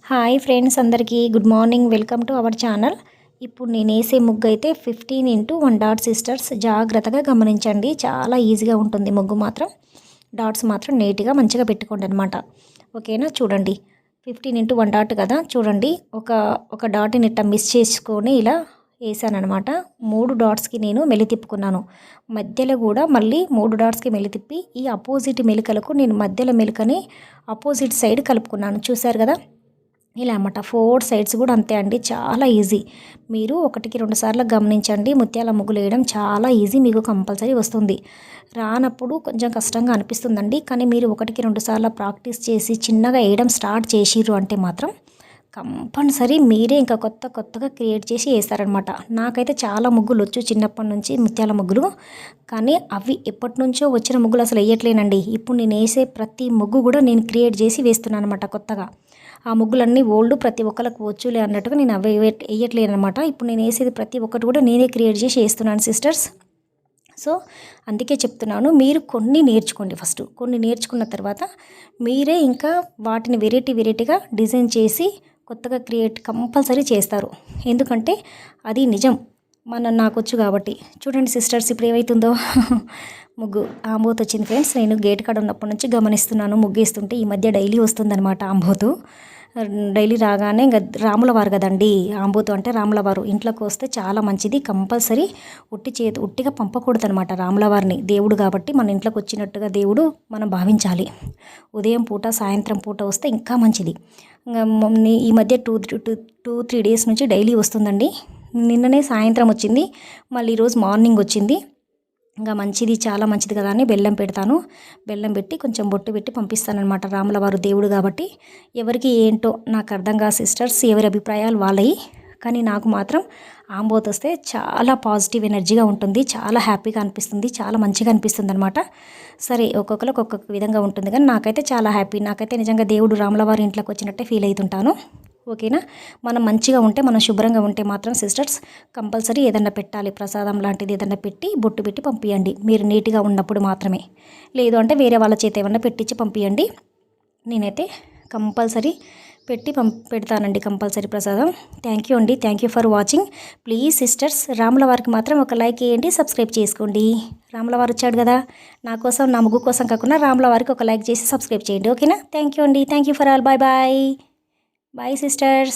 Hi friends, అందరికీ good morning. Welcome to our channel. ఇప్పుడు నేను వేసే ముగ్గు అయితే 15 x 1 డాట్ సిస్టర్స్. జాగ్రత్తగా గమనించండి, చాలా ఈజీగా ఉంటుంది ముగ్గు మాత్రం. డాట్స్ మాత్రం నీట్గా మంచిగా పెట్టుకోండి అనమాట. ఓకేనా? చూడండి, 15 x 1 డాట్ కదా, చూడండి. ఒక డాట్ని ఇట్లా మిస్ చేసుకొని ఇలా వేసానమాట. 3 డాట్స్కి నేను మెలి తిప్పుకున్నాను. మధ్యలో కూడా మళ్ళీ 3 డాట్స్కి మెలి తిప్పి ఈ అపోజిట్ మెలికలకు నేను మధ్యలో మెలికని అపోజిట్ సైడ్ కలుపుకున్నాను. చూసారు కదా, ఇలా అన్నమాట. 4 సైడ్స్ కూడా అంతే అండి, చాలా ఈజీ. మీరు 1-2 సార్లు గమనించండి. ముత్యాల ముగ్గులు వేయడం చాలా ఈజీ, మీకు కంపల్సరీ వస్తుంది. రానప్పుడు కొంచెం కష్టంగా అనిపిస్తుందండి, కానీ మీరు 1-2 సార్లు ప్రాక్టీస్ చేసి చిన్నగా వేయడం స్టార్ట్ చేసిర్రు అంటే మాత్రం కంపల్సరీ మీరే ఇంకా కొత్తగా క్రియేట్ చేసి వేస్తారనమాట. నాకైతే చాలా ముగ్గులు వచ్చు చిన్నప్పటి నుంచి, ముత్యాల ముగ్గులు. కానీ అవి ఎప్పటి నుంచో వచ్చిన ముగ్గులు అసలు వేయట్లేనండి. ఇప్పుడు నేను వేసే ప్రతి ముగ్గు కూడా నేను క్రియేట్ చేసి వేస్తున్నాను అనమాట కొత్తగా. ఆ ముగ్గులన్నీ ఓల్డ్, ప్రతి ఒక్కరికి వచ్చులే అన్నట్టుగా నేను అవి వేయట్లేను అనమాట. ఇప్పుడు నేను వేసేది ప్రతి ఒక్కటి కూడా నేనే క్రియేట్ చేసి వేస్తున్నాను సిస్టర్స్. సో అందుకే చెప్తున్నాను, మీరు కొన్ని నేర్చుకోండి. ఫస్ట్ కొన్ని నేర్చుకున్న తర్వాత మీరే ఇంకా వాటిని వెరైటీగా డిజైన్ చేసి కొత్తగా క్రియేట్ కంపల్సరీ చేస్తారు. ఎందుకంటే అది నిజం, నాకు వచ్చు కాబట్టి. చూడండి సిస్టర్స్, ఇప్పుడు ఏమవుతుందో ముగ్గు ఆంబోతు వచ్చింది ఫ్రెండ్స్. నేను గేట్ కాడ ఉన్నప్పటి నుంచి గమనిస్తున్నాను, ముగ్గేస్తుంటే ఈ మధ్య డైలీ వస్తుందన్నమాట ఆంబోతు. డైలీ రాగానే ఇంకా రాములవారు కదండి, ఆంబోతు అంటే రాములవారు. ఇంట్లోకి వస్తే చాలా మంచిది. కంపల్సరీ ఉట్టిగా పంపకూడదు అనమాట రాములవారిని. దేవుడు కాబట్టి మన ఇంట్లోకి వచ్చినట్టుగా దేవుడు మనం భావించాలి. ఉదయం పూట సాయంత్రం పూట వస్తే ఇంకా మంచిది. ఇంకా ఈ మధ్య 2-3 డేస్ నుంచి డైలీ వస్తుందండి. నిన్ననే సాయంత్రం వచ్చింది, మళ్ళీ ఈరోజు మార్నింగ్ వచ్చింది. ఇంకా మంచిది, చాలా మంచిది కదా అని బెల్లం పెడతాను. బెల్లం పెట్టి కొంచెం బొట్టు పెట్టి పంపిస్తానమాట. రాములవారు దేవుడు కాబట్టి ఎవరికి ఏంటో నాకు అర్థం కాదు సిస్టర్స్, ఎవరి అభిప్రాయాలు వాళ్ళవి. కానీ నాకు మాత్రం ఆంబోత్ వస్తే చాలా పాజిటివ్ ఎనర్జీగా ఉంటుంది, చాలా హ్యాపీగా అనిపిస్తుంది, చాలా మంచిగా అనిపిస్తుంది అనమాట. సరే, ఒక్కొక్కరికి ఒక్కొక్క విధంగా ఉంటుంది, కానీ నాకైతే చాలా హ్యాపీ. నాకైతే నిజంగా దేవుడు రాములవారి ఇంట్లోకి వచ్చినట్టే ఫీల్ అవుతుంటాను. ఓకేనా? మనం మంచిగా ఉంటే, మనం శుభ్రంగా ఉంటే మాత్రం సిస్టర్స్ కంపల్సరీ ఏదన్నా పెట్టాలి, ప్రసాదం లాంటిది ఏదన్నా పెట్టి బొట్టు పెట్టి పంపించండి. మీరు నీట్గా ఉన్నప్పుడు మాత్రమే. లేదు అంటే వేరే వాళ్ళ చేత ఏమన్నా పెట్టించి పంపించండి. నేనైతే కంపల్సరీ పెడతానండి, కంపల్సరీ ప్రసాదం. థ్యాంక్ యూ అండి, thank you for watching. Please sisters, రాములవారికి మాత్రం ఒక లైక్ వేయండి, సబ్స్క్రైబ్ చేసుకోండి. రాములవారు వచ్చాడు కదా, నా కోసం, నా ముగ్గు కోసం కాకుండా రాములవారికి ఒక లైక్ చేసి సబ్స్క్రైబ్ చేయండి. ఓకేనా? థ్యాంక్ యూ అండి, thank you for all. Bye bye. Bye sisters.